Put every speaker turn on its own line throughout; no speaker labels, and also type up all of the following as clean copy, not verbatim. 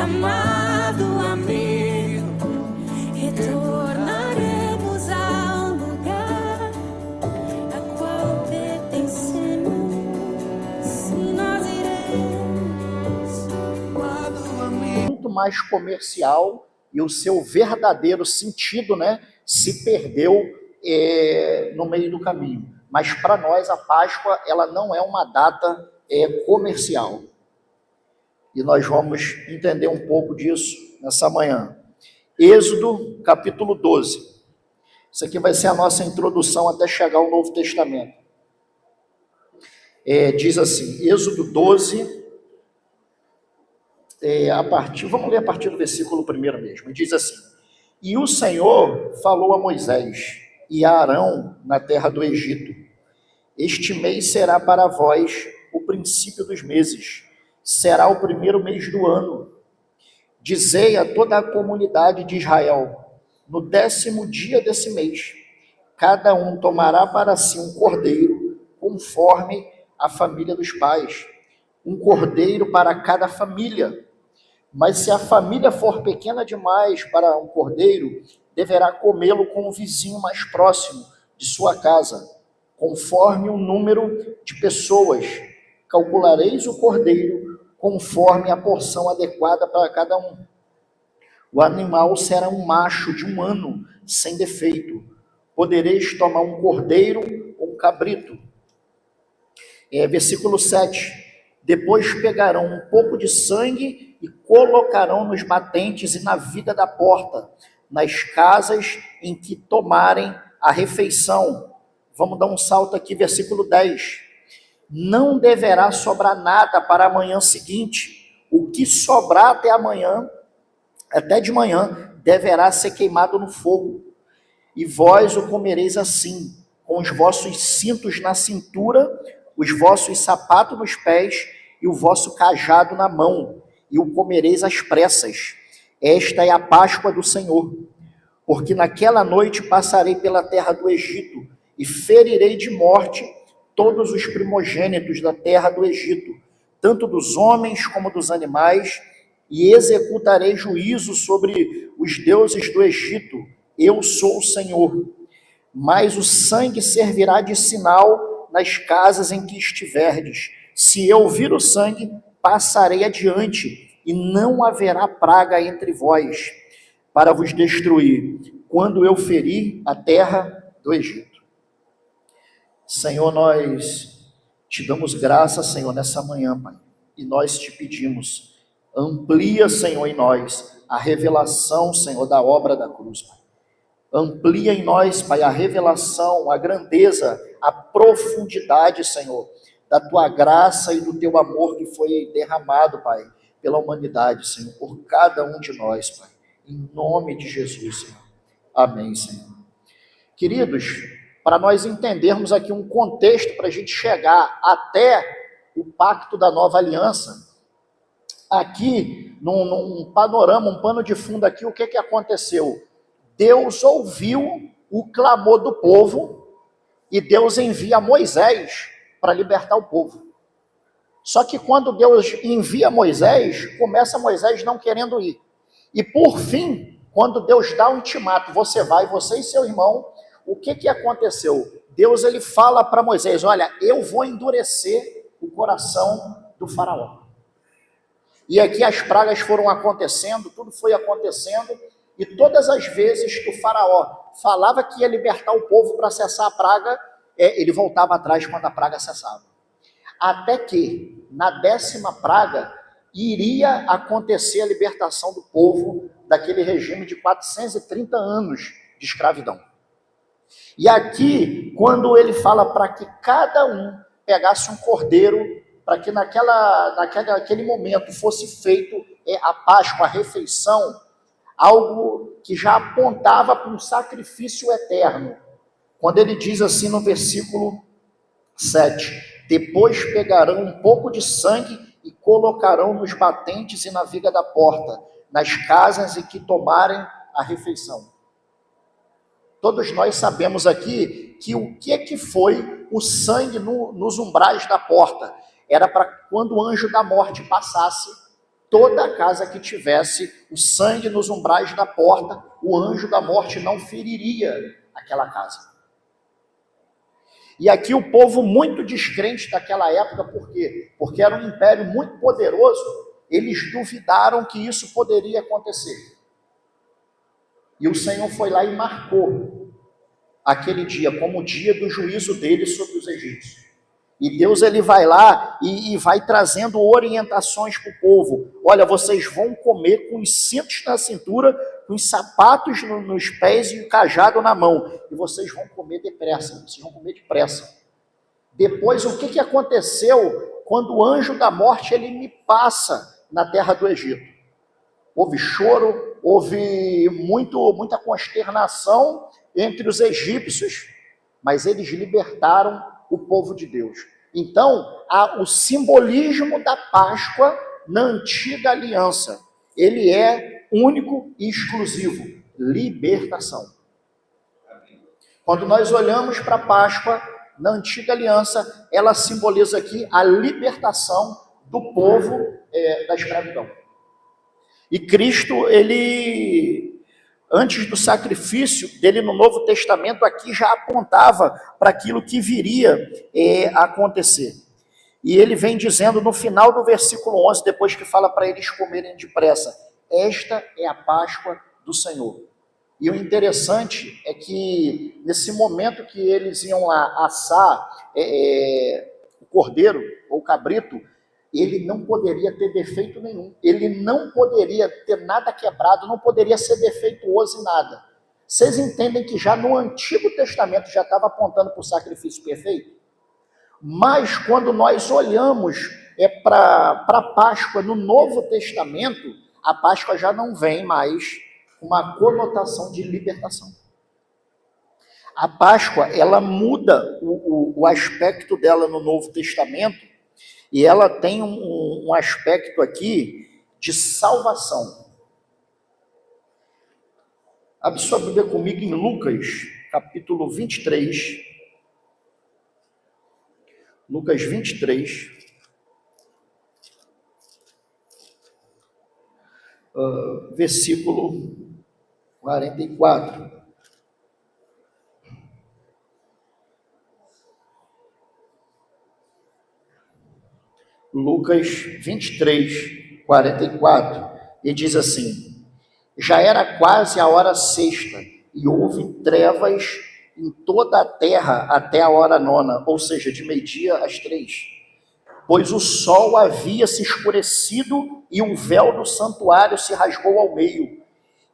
amado amigo, retornaremos ao lugar a qual pertencemos. Sim, nós iremos.
Muito mais comercial e o seu verdadeiro sentido, né, se perdeu no meio do caminho. Mas para nós a Páscoa ela não é uma data comercial. E nós vamos entender um pouco disso nessa manhã. Êxodo, capítulo 12. Isso aqui vai ser a nossa introdução até chegar ao Novo Testamento. Diz assim, Êxodo 12, vamos ler a partir do versículo 1 mesmo. Diz assim, e o Senhor falou a Moisés e a Arão na terra do Egito, este mês será para vós o princípio dos meses, será o primeiro mês do ano. Dizei a toda a comunidade de Israel, no 10º dia desse mês, cada um tomará para si um cordeiro, conforme a família dos pais, um cordeiro para cada família. Mas se a família for pequena demais para um cordeiro, deverá comê-lo com o vizinho mais próximo de sua casa, conforme o número de pessoas. Calculareis o cordeiro conforme a porção adequada para cada um. O animal será um macho de 1 ano, sem defeito. Podereis tomar um cordeiro ou um cabrito. Versículo 7. Depois pegarão um pouco de sangue e colocarão nos batentes e na viga da porta, nas casas em que tomarem a refeição. Vamos dar um salto aqui, versículo 10. Não deverá sobrar nada para a manhã seguinte. O que sobrar até de manhã, deverá ser queimado no fogo. E vós o comereis assim, com os vossos cintos na cintura, os vossos sapatos nos pés e o vosso cajado na mão, e o comereis às pressas. Esta é a Páscoa do Senhor. Porque naquela noite passarei pela terra do Egito e ferirei de morte todos os primogênitos da terra do Egito, tanto dos homens como dos animais, e executarei juízo sobre os deuses do Egito. Eu sou o Senhor. Mas o sangue servirá de sinal nas casas em que estiverdes. Se eu vir o sangue, passarei adiante, e não haverá praga entre vós, para vos destruir, quando eu ferir a terra do Egito. Senhor, nós te damos graça, Senhor, nessa manhã, Pai, e nós te pedimos, amplia, Senhor, em nós a revelação, Senhor, da obra da cruz, Pai. Amplia em nós, Pai, a revelação, a grandeza, a profundidade, Senhor, da tua graça e do teu amor que foi derramado, Pai, pela humanidade, Senhor, por cada um de nós, Pai, em nome de Jesus, Senhor. Amém, Senhor. Queridos, para nós entendermos aqui um contexto para a gente chegar até o pacto da nova aliança, aqui, num panorama, um pano de fundo aqui, o que aconteceu? Deus ouviu o clamor do povo e Deus envia Moisés para libertar o povo. Só que quando Deus envia Moisés, começa Moisés não querendo ir. E por fim, quando Deus dá um ultimato, você vai, você e seu irmão, o que aconteceu? Deus ele fala para Moisés, olha, eu vou endurecer o coração do faraó. E aqui as pragas foram acontecendo, tudo foi acontecendo, e todas as vezes que o faraó falava que ia libertar o povo para cessar a praga, ele voltava atrás quando a praga cessava. Até que, na 10ª praga, iria acontecer a libertação do povo daquele regime de 430 anos de escravidão. E aqui, quando ele fala para que cada um pegasse um cordeiro, para que naquele momento fosse feito a Páscoa, a refeição, algo que já apontava para um sacrifício eterno. Quando ele diz assim no versículo 7, depois pegarão um pouco de sangue e colocarão nos batentes e na viga da porta, nas casas em que tomarem a refeição. Todos nós sabemos aqui que o que foi o sangue nos umbrais da porta. Era para quando o anjo da morte passasse, toda a casa que tivesse o sangue nos umbrais da porta, o anjo da morte não feriria aquela casa. E aqui o povo muito descrente daquela época, por quê? Porque era um império muito poderoso, eles duvidaram que isso poderia acontecer. E o Senhor foi lá e marcou aquele dia como o dia do juízo dele sobre os egípcios. E Deus ele vai lá e vai trazendo orientações para o povo. Olha, vocês vão comer com os cintos na cintura, com os sapatos nos pés e o cajado na mão. E vocês vão comer depressa, vocês vão comer depressa. Depois, o que aconteceu quando o anjo da morte ele me passa na terra do Egito? Houve choro, houve muita consternação entre os egípcios, mas eles libertaram o povo de Deus. Então, o simbolismo da Páscoa na antiga aliança, ele é único e exclusivo, libertação. Quando nós olhamos para a Páscoa, na antiga aliança, ela simboliza aqui a libertação do povo da escravidão. E Cristo, ele, antes do sacrifício dele no Novo Testamento, aqui já apontava para aquilo que viria a acontecer. E ele vem dizendo no final do versículo 11, depois que fala para eles comerem depressa, esta é a Páscoa do Senhor. E o interessante é que nesse momento que eles iam lá assar o cordeiro ou o cabrito, ele não poderia ter defeito nenhum, ele não poderia ter nada quebrado, não poderia ser defeituoso em nada. Vocês entendem que já no Antigo Testamento já estava apontando para o sacrifício perfeito? Mas quando nós olhamos para a Páscoa no Novo Testamento, a Páscoa já não vem mais com uma conotação de libertação. A Páscoa, ela muda o aspecto dela no Novo Testamento, e ela tem um aspecto aqui de salvação. Abre sua Bíblia comigo em Lucas, capítulo 23. Lucas 23. Versículo 44. Lucas 23, 44, e diz assim: já era quase a hora sexta, e houve trevas em toda a terra até a hora nona, ou seja, de meio-dia às 3, pois o sol havia se escurecido e o véu do santuário se rasgou ao meio.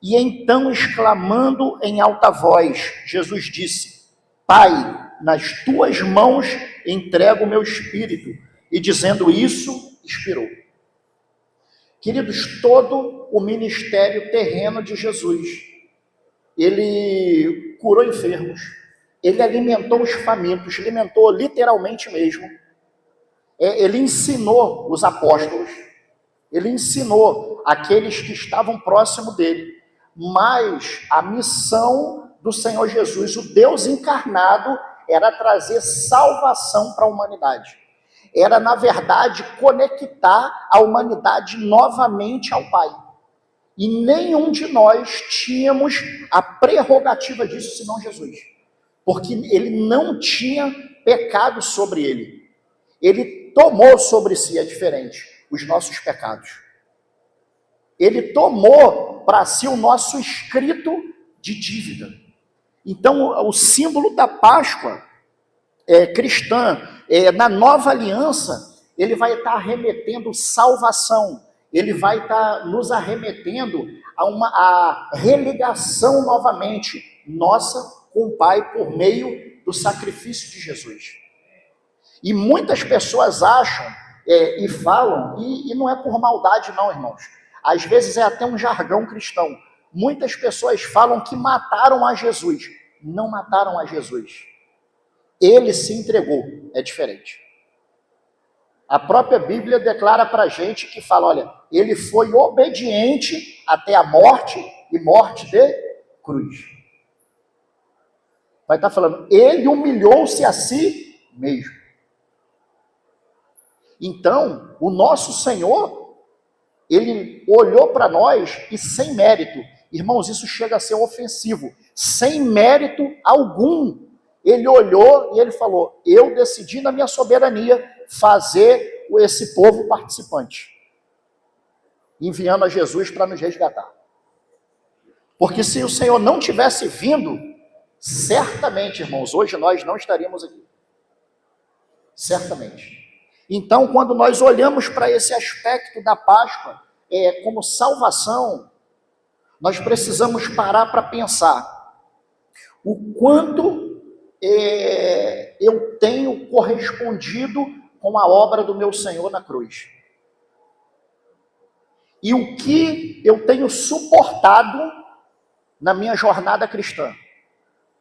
E então, exclamando em alta voz, Jesus disse: Pai, nas tuas mãos entrego o meu espírito. E dizendo isso, expirou. Queridos, todo o ministério terreno de Jesus, ele curou enfermos, ele alimentou os famintos, alimentou literalmente mesmo, ele ensinou os apóstolos, ele ensinou aqueles que estavam próximo dele, mas a missão do Senhor Jesus, o Deus encarnado, era trazer salvação para a humanidade. Era, na verdade, conectar a humanidade novamente ao Pai. E nenhum de nós tínhamos a prerrogativa disso, senão Jesus. Porque ele não tinha pecado sobre ele. Ele tomou sobre si, é diferente, os nossos pecados. Ele tomou para si o nosso escrito de dívida. Então, o símbolo da Páscoa cristã, na nova aliança, ele vai estar arremetendo salvação, ele vai estar nos arremetendo a religação novamente nossa com o Pai por meio do sacrifício de Jesus. E muitas pessoas acham e falam, e não é por maldade não, irmãos, às vezes é até um jargão cristão, muitas pessoas falam que mataram a Jesus. Não mataram a Jesus. Ele se entregou, é diferente. A própria Bíblia declara para a gente que fala, olha, ele foi obediente até a morte, e morte de cruz. Vai estar falando, ele humilhou-se a si mesmo. Então, o nosso Senhor, ele olhou para nós e sem mérito, irmãos, isso chega a ser ofensivo, sem mérito algum, ele olhou e ele falou, eu decidi na minha soberania fazer esse povo participante, enviando a Jesus para nos resgatar. Porque se o Senhor não tivesse vindo, certamente, irmãos, hoje nós não estaríamos aqui. Certamente. Então, quando nós olhamos para esse aspecto da Páscoa, como salvação, nós precisamos parar para pensar o quanto eu tenho correspondido com a obra do meu Senhor na cruz. E o que eu tenho suportado na minha jornada cristã.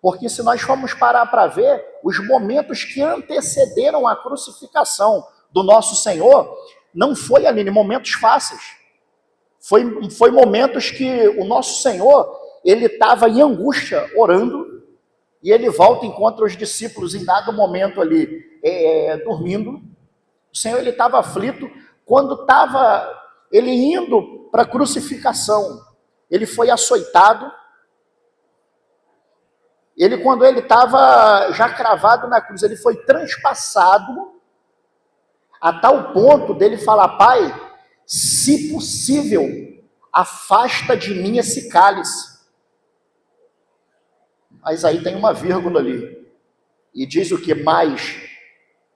Porque se nós formos parar para ver, os momentos que antecederam a crucificação do nosso Senhor, não foi, Aline, momentos fáceis. Foi momentos que o nosso Senhor, ele estava em angústia, orando, e ele volta e encontra os discípulos em dado momento ali, dormindo. O Senhor, ele estava aflito. Quando estava ele indo para a crucificação, ele foi açoitado. Quando ele estava já cravado na cruz, ele foi transpassado a tal ponto dele falar, Pai, se possível, afasta de mim esse cálice. Mas aí tem uma vírgula ali, e diz o que? Mas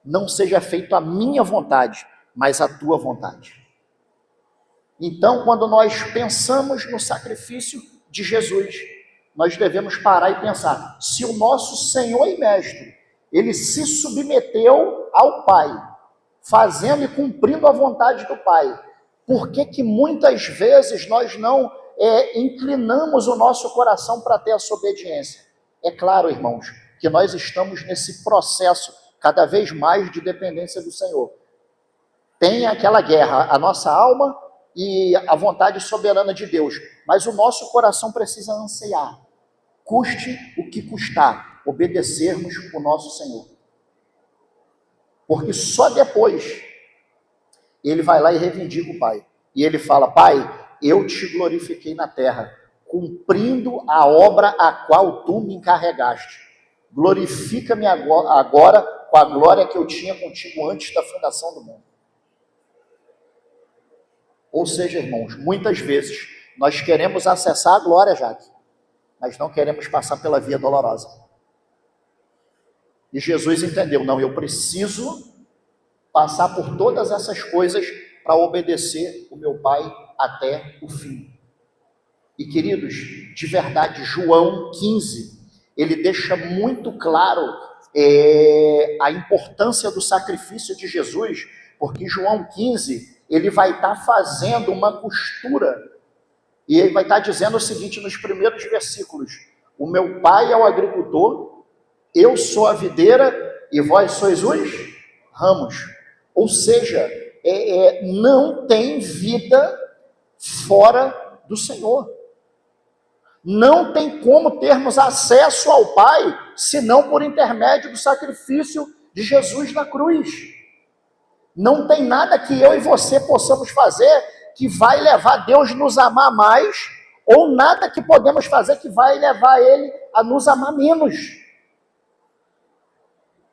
não seja feito a minha vontade, mas a tua vontade. Então, quando nós pensamos no sacrifício de Jesus, nós devemos parar e pensar, se o nosso Senhor e Mestre, ele se submeteu ao Pai, fazendo e cumprindo a vontade do Pai, por que muitas vezes nós não inclinamos o nosso coração para ter essa obediência? É claro, irmãos, que nós estamos nesse processo cada vez mais de dependência do Senhor. Tem aquela guerra, a nossa alma e a vontade soberana de Deus, mas o nosso coração precisa ansiar, custe o que custar, obedecermos o nosso Senhor. Porque só depois ele vai lá e reivindica o Pai. E ele fala, Pai, eu te glorifiquei na terra, cumprindo a obra a qual tu me encarregaste. Glorifica-me agora com a glória que eu tinha contigo antes da fundação do mundo. Ou seja, irmãos, muitas vezes nós queremos acessar a glória, Jaque, mas não queremos passar pela via dolorosa. E Jesus entendeu, não, eu preciso passar por todas essas coisas para obedecer o meu Pai até o fim. E queridos, de verdade, João 15, ele deixa muito claro a importância do sacrifício de Jesus, porque João 15, ele vai estar fazendo uma costura, e ele vai estar dizendo o seguinte nos primeiros versículos, o meu Pai é o agricultor, eu sou a videira e vós sois os ramos. Ou seja, não tem vida fora do Senhor. Não tem como termos acesso ao Pai, senão por intermédio do sacrifício de Jesus na cruz. Não tem nada que eu e você possamos fazer que vai levar Deus a nos amar mais, ou nada que podemos fazer que vai levar Ele a nos amar menos.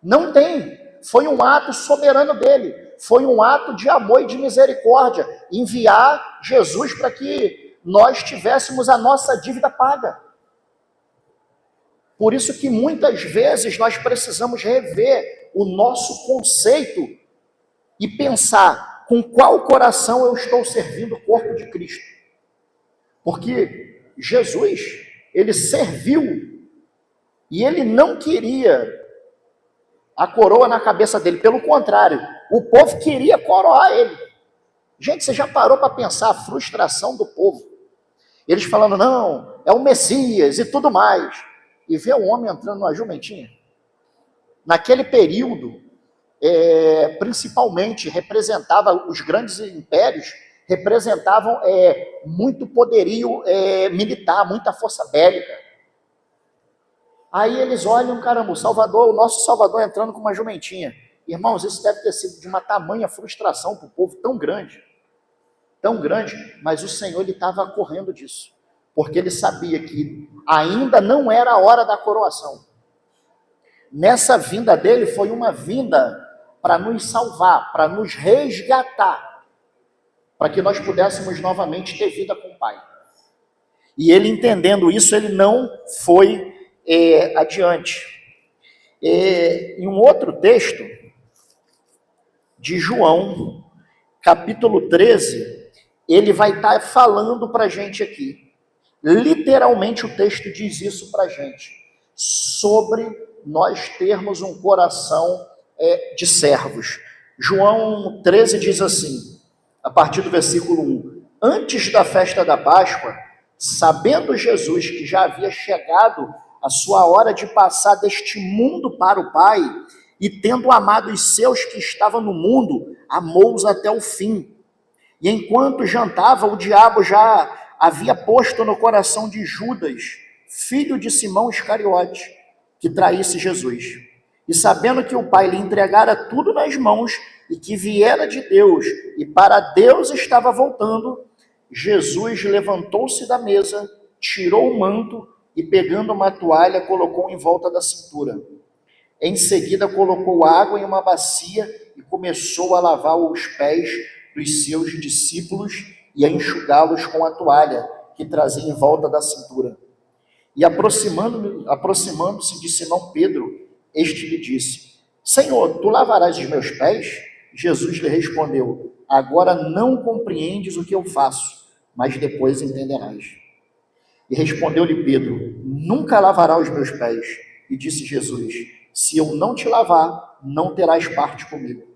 Não tem. Foi um ato soberano dele. Foi um ato de amor e de misericórdia. Enviar Jesus para que nós tivéssemos a nossa dívida paga. Por isso que muitas vezes nós precisamos rever o nosso conceito e pensar com qual coração eu estou servindo o corpo de Cristo. Porque Jesus, ele serviu e ele não queria a coroa na cabeça dele, pelo contrário, o povo queria coroar ele. Gente, você já parou para pensar a frustração do povo? Eles falando, não, é o Messias e tudo mais. E ver o homem entrando numa jumentinha. Naquele período, principalmente, representava os grandes impérios, representavam muito poderio militar, muita força bélica. Aí eles olham, caramba, o nosso Salvador entrando com uma jumentinha. Irmãos, isso deve ter sido de uma tamanha frustração para o povo tão grande. tão grande, mas o Senhor ele estava correndo disso, porque ele sabia que ainda não era a hora da coroação. Nessa vinda dele foi uma vinda para nos salvar, para nos resgatar, para que nós pudéssemos novamente ter vida com o Pai. E ele entendendo isso, ele não foi adiante. Em um outro texto de João, capítulo 13, ele vai estar falando para a gente aqui. Literalmente o texto diz isso para a gente, sobre nós termos um coração de servos. João 13 diz assim, a partir do versículo 1, antes da festa da Páscoa, sabendo Jesus que já havia chegado a sua hora de passar deste mundo para o Pai, e tendo amado os seus que estavam no mundo, amou-os até o fim. E enquanto jantava, o diabo já havia posto no coração de Judas, filho de Simão Iscariote, que traísse Jesus. E sabendo que o Pai lhe entregara tudo nas mãos, e que viera de Deus, e para Deus estava voltando, Jesus levantou-se da mesa, tirou o manto, e pegando uma toalha, colocou em volta da cintura. Em seguida, colocou água em uma bacia, e começou a lavar os pés dos seus discípulos, e a enxugá-los com a toalha, que trazia em volta da cintura. E aproximando-se de Simão Pedro, este lhe disse, Senhor, tu lavarás os meus pés? Jesus lhe respondeu, agora não compreendes o que eu faço, mas depois entenderás. E respondeu-lhe Pedro, nunca lavará os meus pés. E disse Jesus, se eu não te lavar, não terás parte comigo.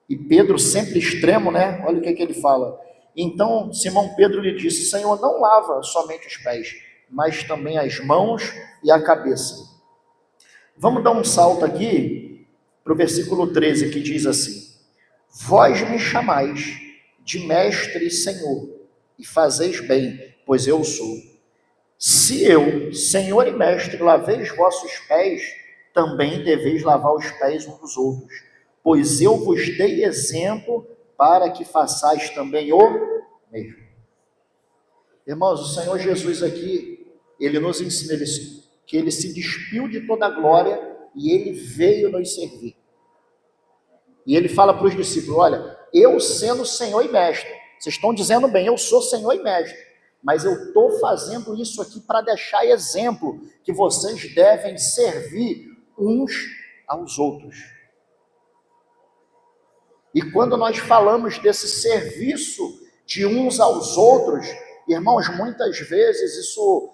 E Pedro, sempre extremo, né? Olha o que ele fala. Então Simão Pedro lhe disse, Senhor, não lava somente os pés, mas também as mãos e a cabeça. Vamos dar um salto aqui para o versículo 13, que diz assim, vós me chamais de mestre e senhor, e fazeis bem, pois eu sou. Se eu, senhor e mestre, lavei os vossos pés, também deveis lavar os pés uns dos outros, pois eu vos dei exemplo para que façais também o mesmo. Irmãos, o Senhor Jesus aqui, ele nos ensina que ele se despiu de toda a glória e ele veio nos servir. E ele fala para os discípulos, olha, eu sendo Senhor e Mestre, vocês estão dizendo bem, eu sou Senhor e Mestre, mas eu estou fazendo isso aqui para deixar exemplo que vocês devem servir uns aos outros. E quando nós falamos desse serviço de uns aos outros, irmãos, muitas vezes isso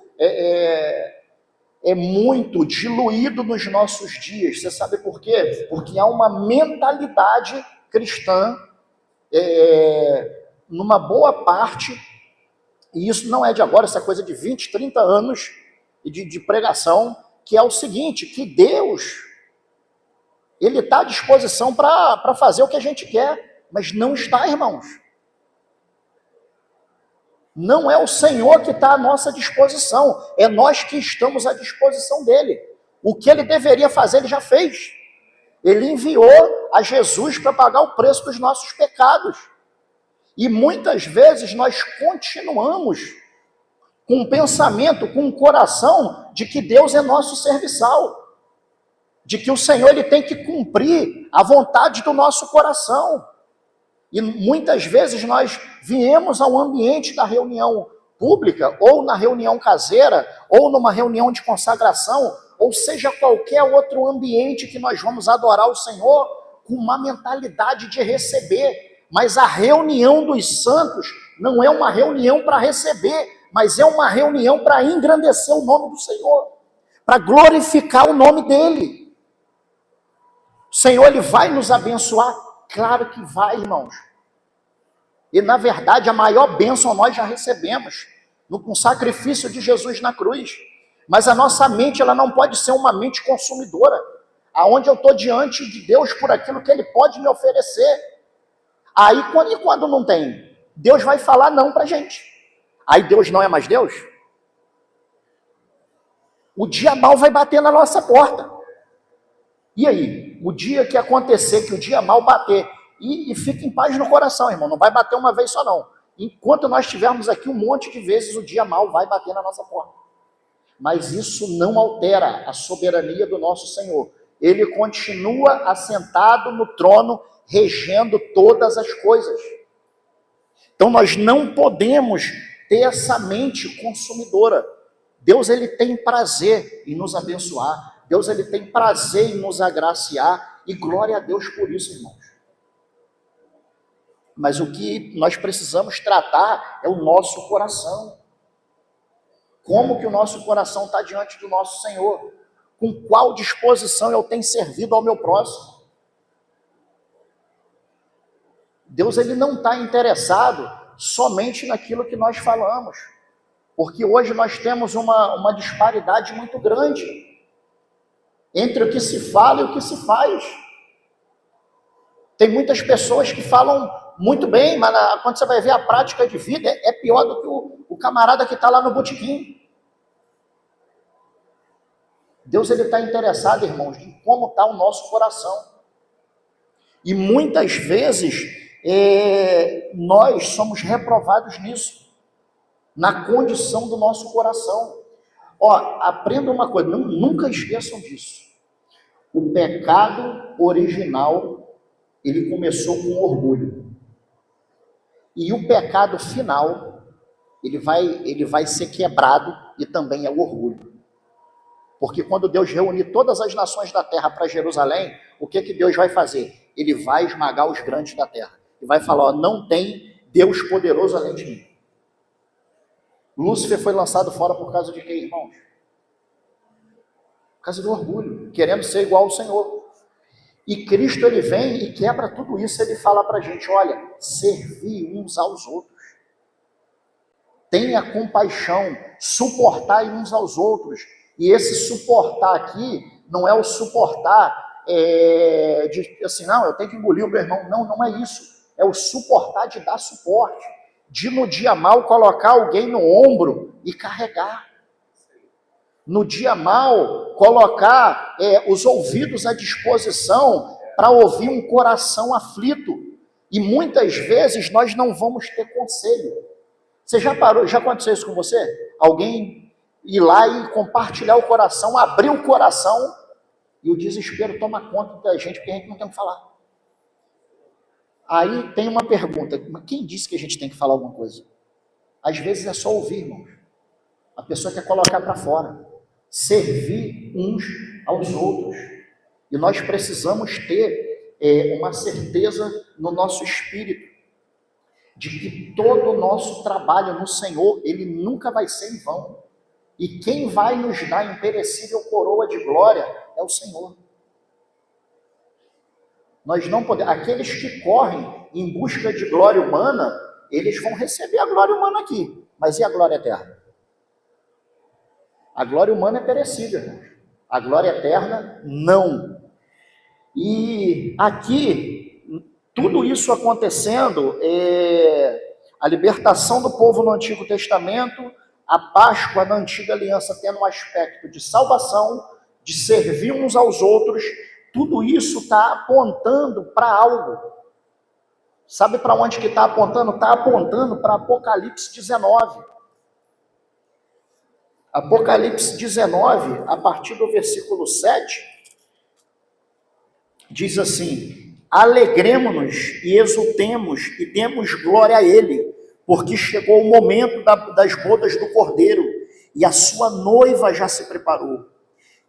é muito diluído nos nossos dias. Você sabe por quê? Porque há uma mentalidade cristã, numa boa parte, e isso não é de agora, essa coisa de 20, 30 anos de pregação, que é o seguinte, que Deus, ele está à disposição para fazer o que a gente quer, mas não está, irmãos. Não é o Senhor que está à nossa disposição, é nós que estamos à disposição dele. O que ele deveria fazer, ele já fez. Ele enviou a Jesus para pagar o preço dos nossos pecados. E muitas vezes nós continuamos com um pensamento, com um coração de que Deus é nosso serviçal, de que o Senhor ele tem que cumprir a vontade do nosso coração. E muitas vezes nós viemos ao ambiente da reunião pública, ou na reunião caseira, ou numa reunião de consagração, ou seja, qualquer outro ambiente que nós vamos adorar o Senhor, com uma mentalidade de receber. Mas a reunião dos santos não é uma reunião para receber, mas é uma reunião para engrandecer o nome do Senhor, para glorificar o nome dele. O Senhor ele vai nos abençoar? Claro que vai, irmãos. E na verdade a maior bênção nós já recebemos no sacrifício de Jesus na cruz. Mas a nossa mente ela não pode ser uma mente consumidora, aonde eu estou diante de Deus por aquilo que Ele pode me oferecer. Aí quando não tem, Deus vai falar não para a gente. Aí Deus não é mais Deus? O dia mal vai bater na nossa porta. E aí? O dia que acontecer, que o dia mal bater, e fique em paz no coração, irmão, não vai bater uma vez só não. Enquanto nós estivermos aqui, um monte de vezes o dia mal vai bater na nossa porta. Mas isso não altera a soberania do nosso Senhor. Ele continua assentado no trono, regendo todas as coisas. Então nós não podemos ter essa mente consumidora. Deus, ele tem prazer em nos abençoar. Deus, ele tem prazer em nos agraciar. E glória a Deus por isso, irmãos. Mas o que nós precisamos tratar é o nosso coração. Como que o nosso coração está diante do nosso Senhor? Com qual disposição eu tenho servido ao meu próximo? Deus, ele não está interessado somente naquilo que nós falamos, porque hoje nós temos uma disparidade muito grande entre o que se fala e o que se faz. Tem muitas pessoas que falam muito bem, mas quando você vai ver a prática de vida, é pior do que o camarada que está lá no botequim. Deus, ele está interessado, irmãos, em como está o nosso coração. E muitas vezes nós somos reprovados nisso, na condição do nosso coração. Ó, aprenda uma coisa, nunca esqueçam disso. O pecado original, ele começou com orgulho. E o pecado final, ele vai ser quebrado, e também é o orgulho. Porque quando Deus reunir todas as nações da terra para Jerusalém, o que Deus vai fazer? Ele vai esmagar os grandes da terra. E vai falar, ó, não tem Deus poderoso além de mim. Lúcifer foi lançado fora por causa de quê, irmãos? Por causa do orgulho, querendo ser igual ao Senhor. E Cristo, ele vem e quebra tudo isso. Ele fala para a gente, olha, servir uns aos outros. Tenha compaixão, suportai uns aos outros. E esse suportar aqui, não é o suportar de assim, não, eu tenho que engolir o meu irmão. Não, não é isso. É o suportar de dar suporte. De no dia mal colocar alguém no ombro e carregar. No dia mal colocar os ouvidos à disposição para ouvir um coração aflito. E muitas vezes nós não vamos ter conselho. Você já parou, já aconteceu isso com você? Alguém ir lá e compartilhar o coração, abrir o coração, e o desespero toma conta da gente, porque a gente não tem o que falar. Aí tem uma pergunta, mas quem disse que a gente tem que falar alguma coisa? Às vezes é só ouvir, irmãos. A pessoa quer colocar para fora. Servir uns aos outros. E nós precisamos ter uma certeza no nosso espírito, de que todo o nosso trabalho no Senhor, ele nunca vai ser em vão. E quem vai nos dar a imperecível coroa de glória é o Senhor. Nós não podemos, aqueles que correm em busca de glória humana, eles vão receber a glória humana aqui. Mas e a glória eterna? A glória humana é perecível, a glória eterna não. E aqui, tudo isso acontecendo, a libertação do povo no Antigo Testamento, a Páscoa na Antiga Aliança tendo um aspecto de salvação, de servir uns aos outros, tudo isso está apontando para algo. Sabe para onde que está apontando? Está apontando para Apocalipse 19. Apocalipse 19, a partir do versículo 7, diz assim: alegremo-nos e exultemos e demos glória a Ele, porque chegou o momento das bodas do Cordeiro, e a sua noiva já se preparou.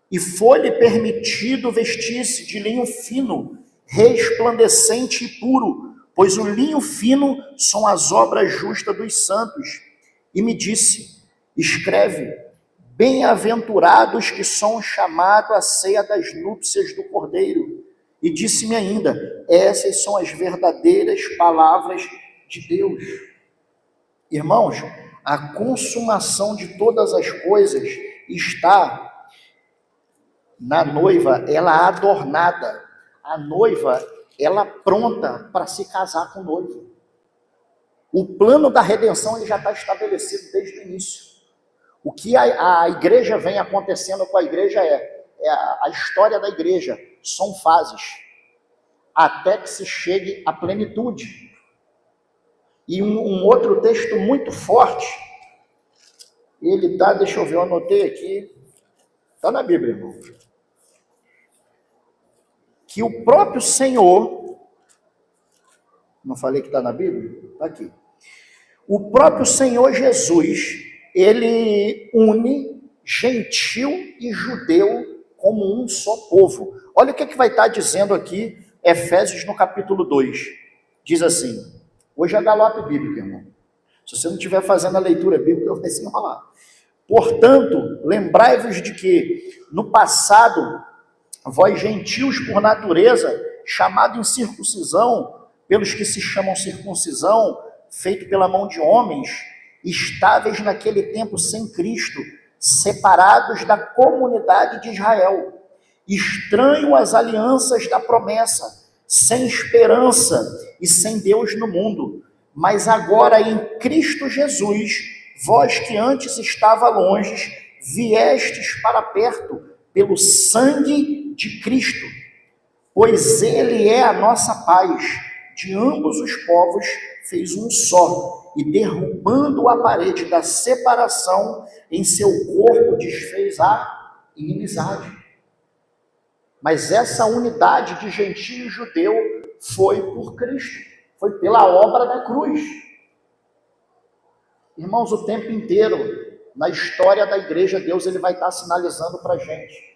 E foi-lhe permitido vestir-se de linho fino, resplandecente e puro, pois o linho fino são as obras justas dos santos. E me disse, escreve, bem-aventurados que são chamados à ceia das núpcias do Cordeiro. E disse-me ainda, essas são as verdadeiras palavras de Deus. Irmãos, a consumação de todas as coisas está na noiva, ela adornada. A noiva, ela pronta para se casar com o noivo. O plano da redenção ele já está estabelecido desde o início. O que a igreja vem acontecendo com a igreja é a história da igreja. São fases, até que se chegue à plenitude. E um outro texto muito forte, ele está, deixa eu ver, eu anotei aqui, está na Bíblia, irmão. Que o próprio Senhor, não falei que está na Bíblia? Está aqui. O próprio Senhor Jesus, ele une gentil e judeu como um só povo. Olha o que vai estar dizendo aqui, Efésios no capítulo 2. Diz assim, hoje é galope bíblico, irmão. Se você não estiver fazendo a leitura bíblica, vai se enrolar. Portanto, lembrai-vos de que, no passado, vós gentios por natureza, chamado em circuncisão, pelos que se chamam circuncisão, feito pela mão de homens, estáveis naquele tempo sem Cristo, separados da comunidade de Israel, estranho às alianças da promessa, sem esperança e sem Deus no mundo. Mas agora em Cristo Jesus, vós que antes estava longe, viestes para perto pelo sangue de Cristo, pois ele é a nossa paz, de ambos os povos fez um só, e derrubando a parede da separação, em seu corpo desfez a inimizade. Mas essa unidade de gentio e judeu foi por Cristo, foi pela obra da cruz. Irmãos, o tempo inteiro, na história da igreja, Deus ele vai estar sinalizando para a gente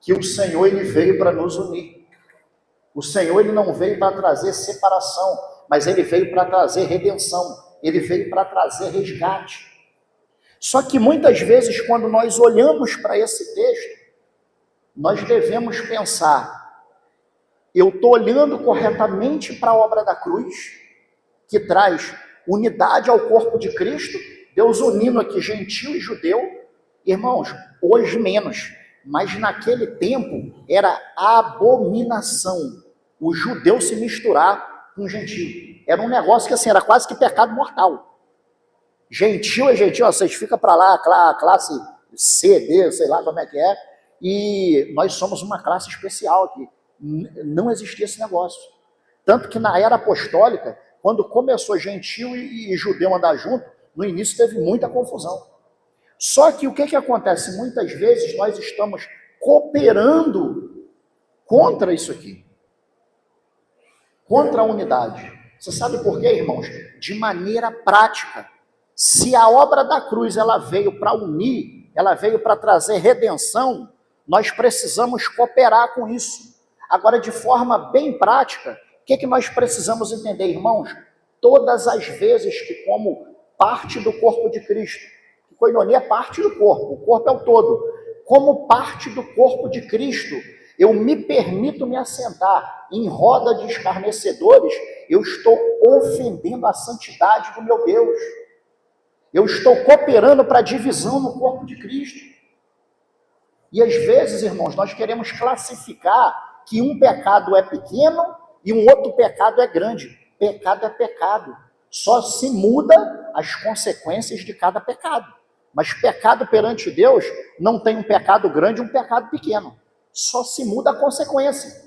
que o Senhor ele veio para nos unir. O Senhor ele não veio para trazer separação, mas ele veio para trazer redenção, ele veio para trazer resgate. Só que muitas vezes, quando nós olhamos para esse texto, nós devemos pensar, eu estou olhando corretamente para a obra da cruz, que traz unidade ao corpo de Cristo, Deus unindo aqui gentil e judeu. Irmãos, hoje menos, mas naquele tempo era abominação o judeu se misturar com o gentil. Era um negócio que assim, era quase que pecado mortal. Gentil é gentil, ó, vocês ficam para lá, classe C, D, sei lá como é que é, e nós somos uma classe especial aqui. Não existia esse negócio. Tanto que na era apostólica, quando começou gentil e judeu andar junto, no início teve muita confusão. Só que o que acontece? Muitas vezes nós estamos cooperando contra isso aqui. Contra a unidade. Você sabe por quê, irmãos? De maneira prática. Se a obra da cruz ela veio para unir, ela veio para trazer redenção, nós precisamos cooperar com isso. Agora, de forma bem prática, o que nós precisamos entender, irmãos? Todas as vezes que, como parte do corpo de Cristo, koinonia é parte do corpo, o corpo é o todo, como parte do corpo de Cristo, eu me permito me assentar em roda de escarnecedores, eu estou ofendendo a santidade do meu Deus. Eu estou cooperando para a divisão no corpo de Cristo. E às vezes, irmãos, nós queremos classificar que um pecado é pequeno e um outro pecado é grande. Pecado é pecado. Só se muda as consequências de cada pecado. Mas pecado perante Deus não tem um pecado grande e um pecado pequeno. Só se muda a consequência.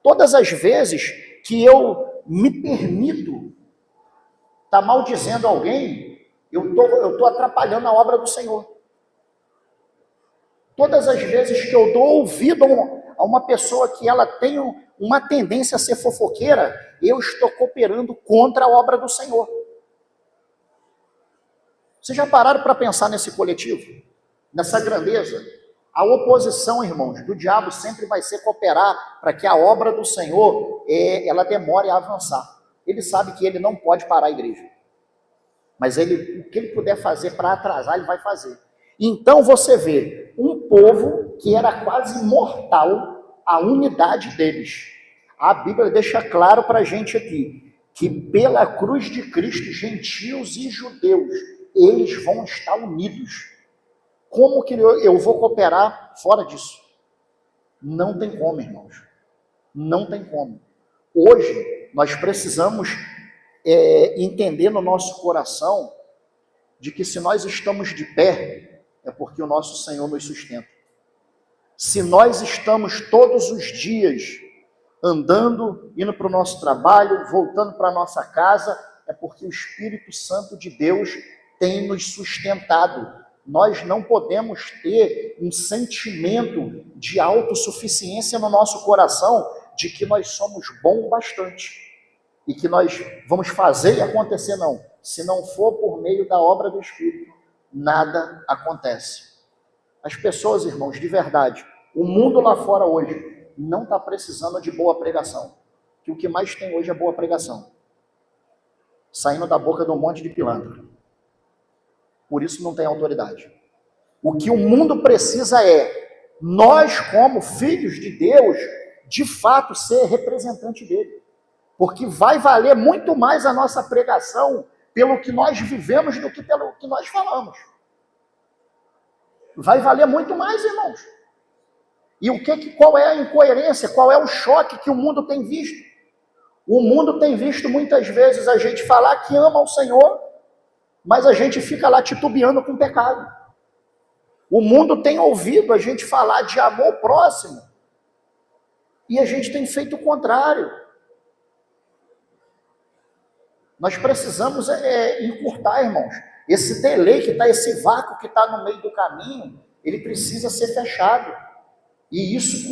Todas as vezes que eu me permito estar maldizendo alguém, eu estou atrapalhando a obra do Senhor. Todas as vezes que eu dou ouvido a uma pessoa que ela tem uma tendência a ser fofoqueira, eu estou cooperando contra a obra do Senhor. Vocês já pararam para pensar nesse coletivo? Nessa grandeza? A oposição, irmãos, do diabo sempre vai ser cooperar para que a obra do Senhor, ela demore a avançar. Ele sabe que ele não pode parar a igreja. Mas o que ele puder fazer para atrasar, ele vai fazer. Então você vê um povo que era quase mortal, a unidade deles. A Bíblia deixa claro para a gente aqui, que pela cruz de Cristo, gentios e judeus, eles vão estar unidos. Como que eu vou cooperar fora disso? Não tem como, irmãos. Não tem como. Hoje, nós precisamos entender no nosso coração de que se nós estamos de pé, é porque o nosso Senhor nos sustenta. Se nós estamos todos os dias andando, indo para o nosso trabalho, voltando para a nossa casa, é porque o Espírito Santo de Deus tem nos sustentado. Nós não podemos ter um sentimento de autossuficiência no nosso coração, de que nós somos bons bastante e que nós vamos fazer e acontecer, não. Se não for por meio da obra do Espírito, nada acontece. As pessoas, irmãos, de verdade, o mundo lá fora hoje não está precisando de boa pregação, que o que mais tem hoje é boa pregação, saindo da boca de um monte de pilantra. Por isso não tem autoridade. O que o mundo precisa é, nós como filhos de Deus, de fato ser representante dele. Porque vai valer muito mais a nossa pregação pelo que nós vivemos do que pelo que nós falamos. Vai valer muito mais, irmãos. E qual é a incoerência, qual é o choque que o mundo tem visto? O mundo tem visto muitas vezes a gente falar que ama o Senhor, mas a gente fica lá titubeando com o pecado. O mundo tem ouvido a gente falar de amor ao próximo, e a gente tem feito o contrário. Nós precisamos encurtar, irmãos. Esse delay que está, esse vácuo que está no meio do caminho, ele precisa ser fechado. E isso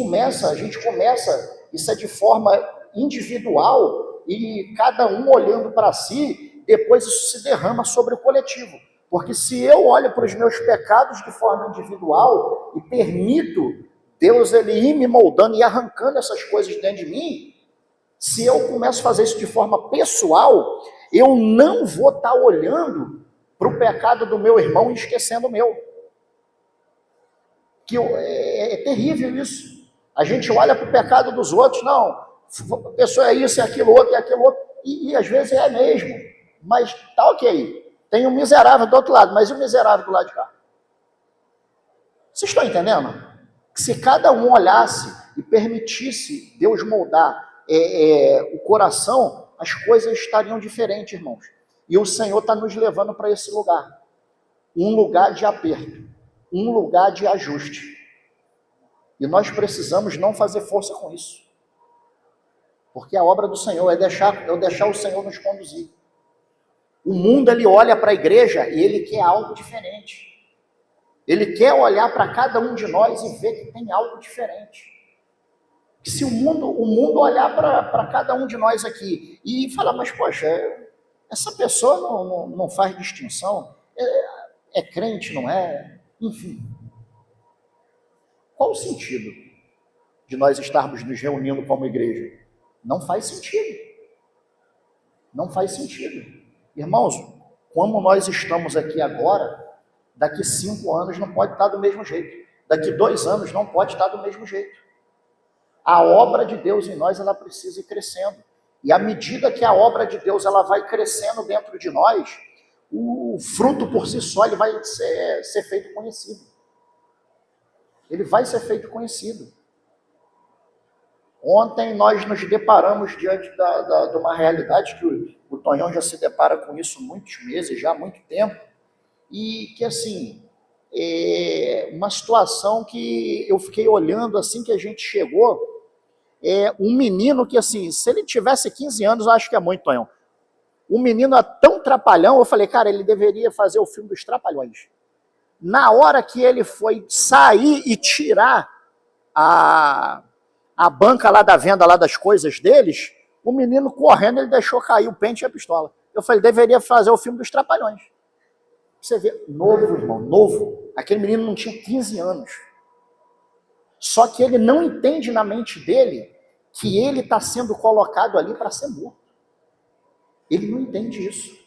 a gente começa, isso é de forma individual, e cada um olhando para si, depois isso se derrama sobre o coletivo. Porque se eu olho para os meus pecados de forma individual e permito Deus ele ir me moldando e arrancando essas coisas dentro de mim, se eu começo a fazer isso de forma pessoal, eu não vou estar olhando para o pecado do meu irmão e esquecendo o meu. É terrível isso. A gente olha para o pecado dos outros, não, a pessoa é isso, é aquilo outro, e às vezes é mesmo, mas tá ok. Tem um miserável do outro lado, mas e o miserável do lado de cá? Vocês estão entendendo? Se cada um olhasse e permitisse Deus moldar o coração, as coisas estariam diferentes, irmãos. E o Senhor está nos levando para esse lugar. Um lugar de aperto, um lugar de ajuste. E nós precisamos não fazer força com isso. Porque a obra do Senhor é deixar o Senhor nos conduzir. O mundo, ele olha para a igreja e ele quer algo diferente. Ele quer olhar para cada um de nós e ver que tem algo diferente. Que se o mundo olhar para cada um de nós aqui e falar, mas poxa, essa pessoa não faz distinção, é crente, não é? Enfim. Qual o sentido de nós estarmos nos reunindo como igreja? Não faz sentido. Não faz sentido. Irmãos, como nós estamos aqui agora, daqui 5 anos não pode estar do mesmo jeito. Daqui 2 anos não pode estar do mesmo jeito. A obra de Deus em nós, ela precisa ir crescendo. E à medida que a obra de Deus ela vai crescendo dentro de nós, o fruto por si só ele vai ser feito conhecido. Ele vai ser feito conhecido. Ontem nós nos deparamos diante de uma realidade que o Tonhão já se depara com isso muitos meses, já há muito tempo, e que assim, é uma situação que eu fiquei olhando assim que a gente chegou, um menino que assim, se ele tivesse 15 anos, eu acho que é muito, Tonhão. O menino é tão trapalhão, eu falei, cara, ele deveria fazer o filme dos Trapalhões. Na hora que ele foi sair e tirar a banca lá da venda lá das coisas deles, o menino correndo, ele deixou cair o pente e a pistola. Eu falei, deveria fazer o filme dos Trapalhões. Você vê, novo, irmão, novo. Aquele menino não tinha 15 anos. Só que ele não entende na mente dele que ele está sendo colocado ali para ser morto. Ele não entende isso.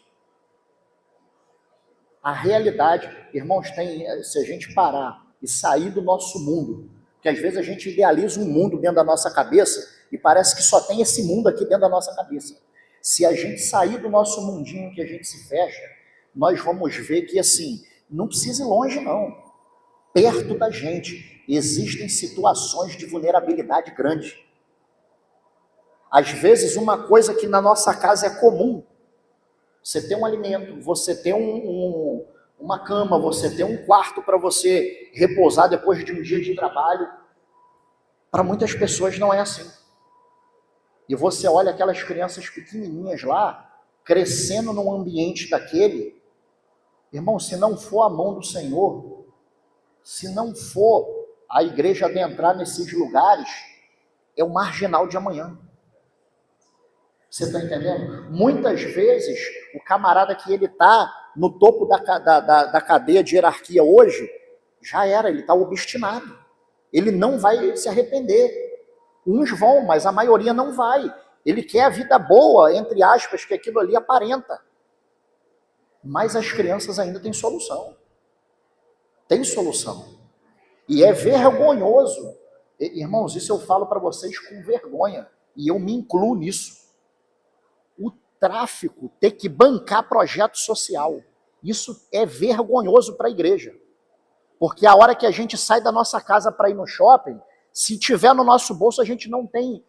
A realidade, irmãos, se a gente parar e sair do nosso mundo, porque às vezes a gente idealiza um mundo dentro da nossa cabeça e parece que só tem esse mundo aqui dentro da nossa cabeça. Se a gente sair do nosso mundinho que a gente se fecha, nós vamos ver que assim, não precisa ir longe não. Perto da gente existem situações de vulnerabilidade grande. Às vezes uma coisa que na nossa casa é comum, você tem um alimento, você tem uma cama, você tem um quarto para você repousar depois de um dia de trabalho. Para muitas pessoas não é assim. E você olha aquelas crianças pequenininhas lá, crescendo num ambiente daquele, irmão, se não for a mão do Senhor, se não for a igreja adentrar nesses lugares, é o marginal de amanhã. Você está entendendo? Muitas vezes, o camarada que ele está no topo da cadeia de hierarquia hoje, já era, ele está obstinado. Ele não vai se arrepender. Uns vão, mas a maioria não vai. Ele quer a vida boa, entre aspas, que aquilo ali aparenta. Mas as crianças ainda têm solução. Tem solução. E é vergonhoso. Irmãos, isso eu falo para vocês com vergonha. E eu me incluo nisso. O tráfico ter que bancar projeto social. Isso é vergonhoso para a igreja. Porque a hora que a gente sai da nossa casa para ir no shopping, se tiver no nosso bolso, a gente não tem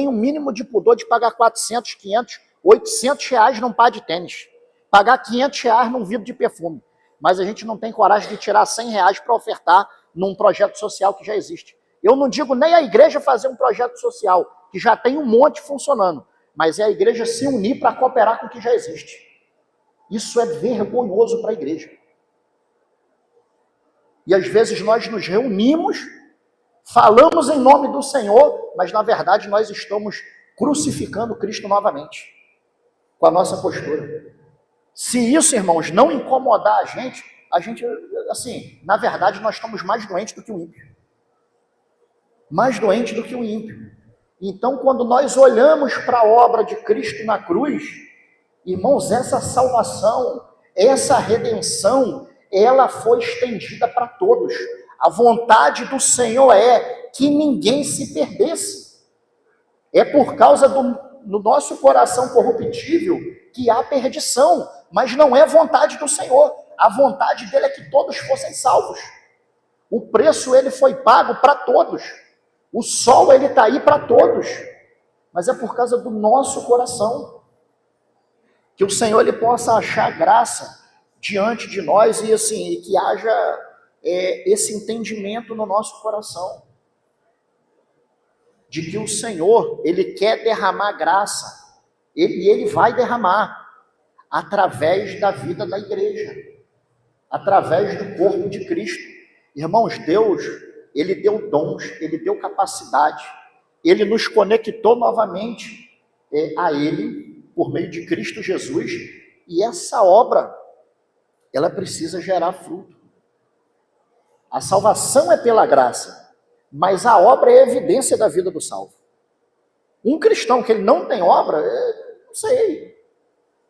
o mínimo de pudor de pagar 400, 500, 800 reais num par de tênis. Pagar 500 reais num vidro de perfume. Mas a gente não tem coragem de tirar 100 reais para ofertar num projeto social que já existe. Eu não digo nem a igreja fazer um projeto social, que já tem um monte funcionando, mas é a igreja se unir para cooperar com o que já existe. Isso é vergonhoso para a igreja. E às vezes nós nos reunimos, falamos em nome do Senhor, mas na verdade nós estamos crucificando Cristo novamente, com a nossa postura. Se isso, irmãos, não incomodar a gente, assim, na verdade nós estamos mais doentes do que o ímpio. Mais doentes do que o ímpio. Então, quando nós olhamos para a obra de Cristo na cruz, irmãos, essa salvação, essa redenção, ela foi estendida para todos. A vontade do Senhor é que ninguém se perdesse. É por causa do nosso coração corruptível que há perdição, mas não é vontade do Senhor. A vontade dele é que todos fossem salvos. O preço ele foi pago para todos. O sol ele está aí para todos. Mas é por causa do nosso coração. Que o Senhor ele possa achar graça diante de nós e assim, que haja esse entendimento no nosso coração. De que o Senhor, ele quer derramar graça. Ele vai derramar através da vida da igreja. Através do corpo de Cristo. Irmãos, Deus, ele deu dons, ele deu capacidade. Ele nos conectou novamente a ele, por meio de Cristo Jesus. E essa obra, ela precisa gerar fruto. A salvação é pela graça, mas a obra é a evidência da vida do salvo. Um cristão que ele não tem obra, não sei.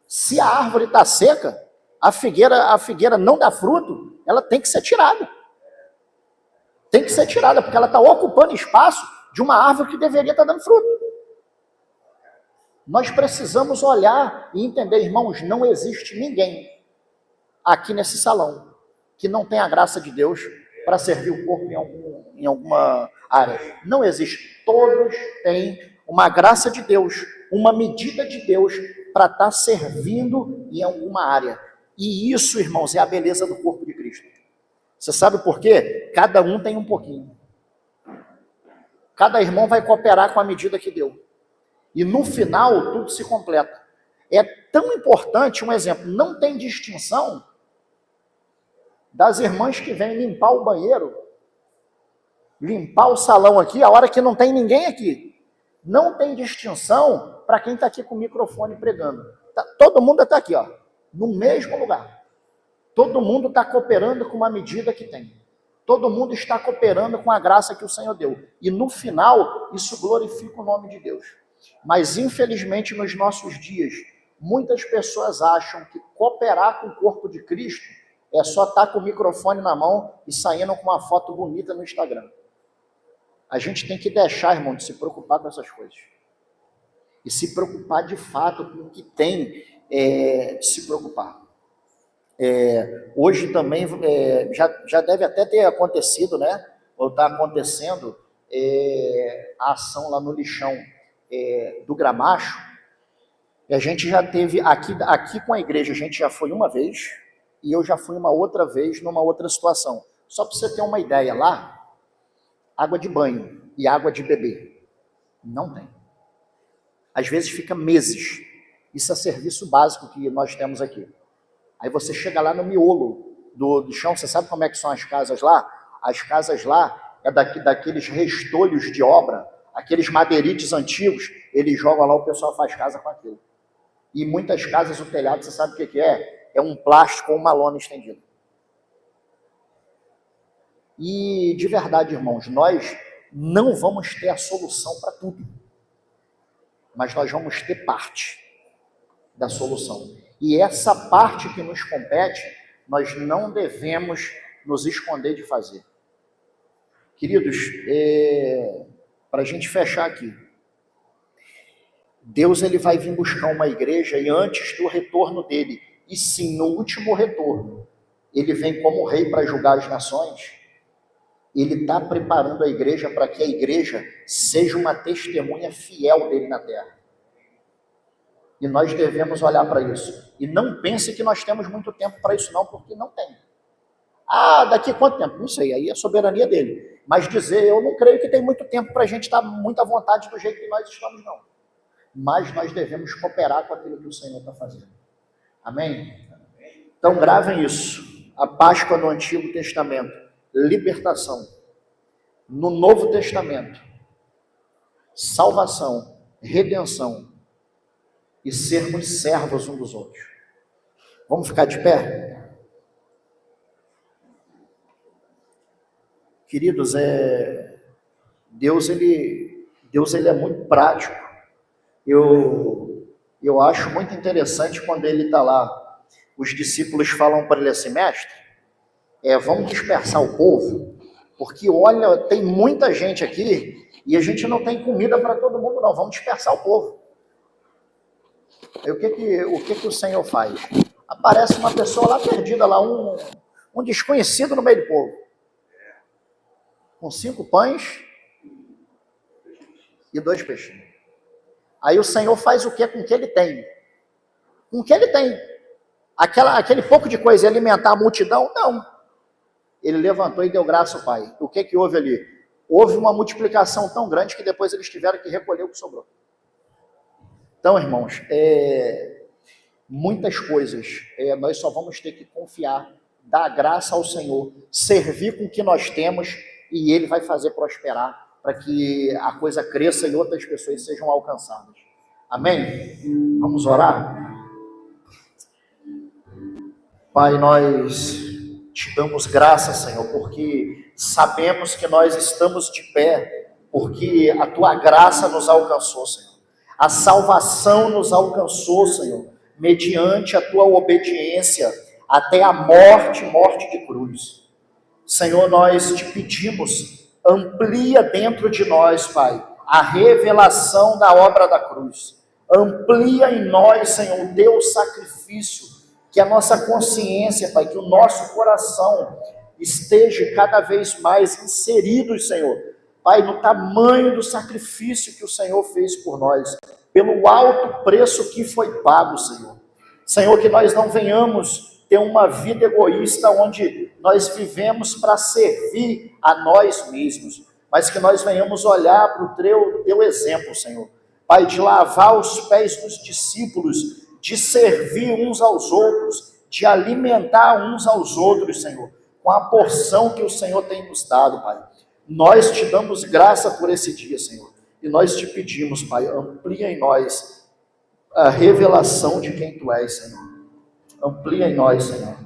Se a árvore está seca, a figueira não dá fruto, ela tem que ser tirada. Tem que ser tirada, porque ela está ocupando espaço de uma árvore que deveria estar dando fruto. Nós precisamos olhar e entender, irmãos, não existe ninguém aqui nesse salão que não tenha a graça de Deus para servir o corpo em alguma área. Não existe. Todos têm uma graça de Deus, uma medida de Deus para estar servindo em alguma área. E isso, irmãos, é a beleza do corpo de Cristo. Você sabe por quê? Cada um tem um pouquinho. Cada irmão vai cooperar com a medida que deu. E no final, tudo se completa. É tão importante, um exemplo, não tem distinção das irmãs que vêm limpar o banheiro, limpar o salão aqui, a hora que não tem ninguém aqui. Não tem distinção para quem está aqui com o microfone pregando. Todo mundo está aqui, ó, no mesmo lugar. Todo mundo está cooperando com uma medida que tem. Todo mundo está cooperando com a graça que o Senhor deu. E no final, isso glorifica o nome de Deus. Mas, infelizmente, nos nossos dias, muitas pessoas acham que cooperar com o corpo de Cristo é só estar com o microfone na mão e saindo com uma foto bonita no Instagram. A gente tem que deixar, irmão, de se preocupar com essas coisas. E se preocupar de fato com o que tem de se preocupar. Hoje também, já deve até ter acontecido, né? Ou está acontecendo a ação lá no lixão do Gramacho. E a gente já teve, aqui com a igreja, a gente já foi uma vez, e eu já fui uma outra vez numa outra situação. Só para você ter uma ideia, lá, água de banho e água de beber. Não tem. Às vezes fica meses Isso é serviço básico que nós temos aqui. Aí você chega lá no miolo do chão, você sabe como é que são as casas lá? As casas lá é daqueles restolhos de obra, aqueles madeirites antigos, eles jogam lá, o pessoal faz casa com aquilo. E muitas casas, o telhado, você sabe o que é? É um plástico ou uma lona estendida. E de verdade, irmãos, nós não vamos ter a solução para tudo, mas nós vamos ter parte da solução. E essa parte que nos compete, nós não devemos nos esconder de fazer. Queridos, para a gente fechar aqui, Deus ele vai vir buscar uma igreja e antes do retorno dele, e sim, no último retorno, ele vem como rei para julgar as nações. Ele está preparando a igreja para que a igreja seja uma testemunha fiel dele na terra. E nós devemos olhar para isso. E não pense que nós temos muito tempo para isso não, porque não tem. Ah, daqui quanto tempo? Não sei, aí é a soberania dele. Mas dizer, eu não creio que tem muito tempo para a gente estar muito à vontade do jeito que nós estamos, não. Mas nós devemos cooperar com aquilo que o Senhor está fazendo. Amém? Então gravem isso. A Páscoa no Antigo Testamento, libertação. No Novo Testamento, salvação, redenção e sermos servos uns dos outros. Vamos ficar de pé? Queridos, Deus ele é muito prático. Eu acho muito interessante quando ele está lá, os discípulos falam para ele assim, mestre, vamos dispersar o povo, porque olha, tem muita gente aqui e a gente não tem comida para todo mundo não, vamos dispersar o povo. Aí o que o Senhor faz? Aparece uma pessoa lá perdida, lá um desconhecido no meio do povo, com 5 pães e 2 peixinhos. Aí o Senhor faz o que com o que ele tem? Com o que ele tem. Aquele pouco de coisa e alimentar a multidão? Não. Ele levantou e deu graça ao Pai. O que houve ali? Houve uma multiplicação tão grande que depois eles tiveram que recolher o que sobrou. Então, irmãos, muitas coisas nós só vamos ter que confiar, dar graça ao Senhor, servir com o que nós temos e Ele vai fazer prosperar para que a coisa cresça e outras pessoas sejam alcançadas. Amém? Vamos orar? Pai, nós te damos graça, Senhor, porque sabemos que nós estamos de pé, porque a Tua graça nos alcançou, Senhor. A salvação nos alcançou, Senhor, mediante a Tua obediência até a morte de cruz. Senhor, nós te pedimos, amplia dentro de nós, Pai, a revelação da obra da cruz. Amplia em nós, Senhor, o Teu sacrifício, que a nossa consciência, Pai, que o nosso coração esteja cada vez mais inserido, Senhor, Pai, no tamanho do sacrifício que o Senhor fez por nós, pelo alto preço que foi pago, Senhor. Senhor, que nós não venhamos ter uma vida egoísta onde nós vivemos para servir a nós mesmos, mas que nós venhamos olhar para o teu exemplo, Senhor. Pai, de lavar os pés dos discípulos, de servir uns aos outros, de alimentar uns aos outros, Senhor, com a porção que o Senhor tem nos dado, Pai. Nós te damos graça por esse dia, Senhor, e nós te pedimos, Pai, amplia em nós a revelação de quem Tu és, Senhor. Amplia em nós, Senhor.